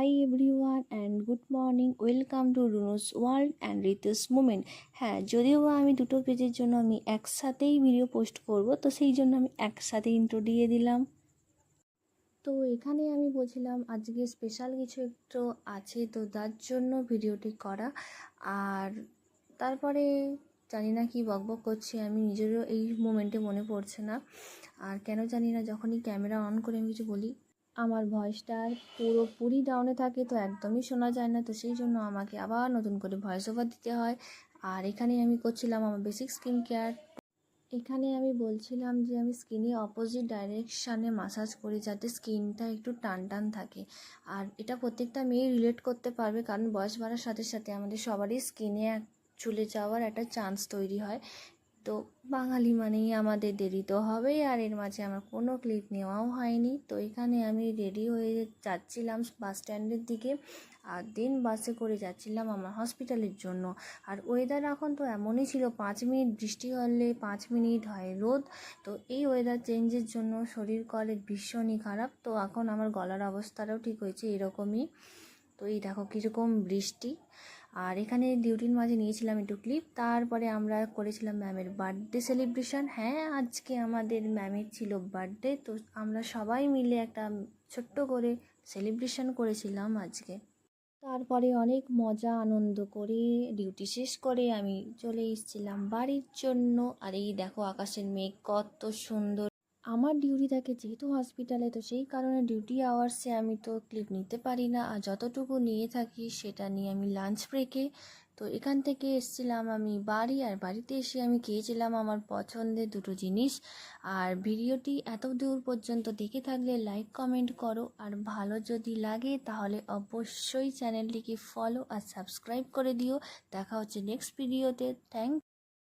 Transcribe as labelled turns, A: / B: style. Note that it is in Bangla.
A: High everyone and good morning, welcome to Runu's world and Ritu's moment. হ্যাঁ, যদিও বা আমি দুটো পেজের জন্য আমি একসাথেই ভিডিও পোস্ট করব, তো সেই জন্য আমি একসাথে ইন্ট্রো দিয়ে দিলাম। তো এখানে আমি বলছিলাম আজকে স্পেশাল কিছু একটু আছে, তো তার জন্য ভিডিওটি করা। আর তারপরে জানি না কি বকবক করছি, আমি নিজেরও এই মোমেন্টে মনে পড়ছে না। আর কেন জানি না, যখনই ক্যামেরা অন করে আমি কিছু বলি আমার ভয়েসটা পুরোপুরি ডাউনে থাকে, তো একদমই শোনা যায় না। তো সেই জন্য আমাকে আবার নতুন করে ভয়েস ওভার দিতে হয়। আর এখানে আমি করছিলাম আমার বেসিক স্কিন কেয়ার। এখানে আমি বলছিলাম যে আমি স্কিনে অপোজিট ডাইরেকশানে মাসাজ করি, যাতে স্কিনটা একটু টান টান থাকে। আর এটা প্রত্যেকটা মেয়ে রিলেট করতে পারবে, কারণ বয়স বাড়ার সাথে সাথে আমাদের সবারই স্কিনে চুলে যাওয়ার একটা চান্স তৈরি হয়। তো বাঙালি মানেই আমাদের দেরি তো হবেই, আর এর মাঝে আমার কোনো ক্লিপ নেওয়াও হয়নি। তো এখানে আমি রেডি হয়ে যাচ্ছিলাম বাস স্ট্যান্ডের দিকে, আর দিন বাসে করে যাচ্ছিলাম আমার হসপিটালের জন্য। আর ওয়েদার এখন তো এমনই ছিল, 5 মিনিট বৃষ্টি হলে 5 মিনিট হয় রোদ। তো এই ওয়েদার চেঞ্জের জন্য শরীর করে ভীষণই খারাপ। তো এখন আমার গলার অবস্থাটাও ঠিক হয়েছে এরকমই। তো এই দেখো কীরকম বৃষ্টি। আর এখানে ডিউটির মাঝে নিয়েছিলাম একটু ক্লিপ। তারপরে আমরা করেছিলাম ম্যামের বার্থডে সেলিব্রেশন। হ্যাঁ, আজকে আমাদের ম্যামের ছিল বার্থডে, তো আমরা সবাই মিলে একটা ছোট্ট করে সেলিব্রেশন করেছিলাম আজকে। তারপরে অনেক মজা আনন্দ করে ডিউটি শেষ করে আমি চলে এসেছিলাম বাড়ির জন্য। আর এই দেখো আকাশের মেঘ কত সুন্দর। আমার ডিউটি থাকে যেহেতু হসপিটালে, তো সেই কারণে ডিউটি আওয়ার্সে আমি তো ক্লিপ নিতে পারি না। আর যতটুকু নিয়ে থাকি সেটা নিয়ে আমি লাঞ্চ ব্রেকে। তো এখান থেকে এসেছিলাম আমি বাড়ি, আর বাড়িতে এসে আমি খেয়েছিলাম আমার পছন্দের দুটো জিনিস। আর ভিডিওটি এত দূর পর্যন্ত দেখে থাকলে লাইক কমেন্ট করো, আর ভালো যদি লাগে তাহলে অবশ্যই চ্যানেলটিকে ফলো আর সাবস্ক্রাইব করে দিও। দেখা হচ্ছে নেক্সট ভিডিওতে। থ্যাংক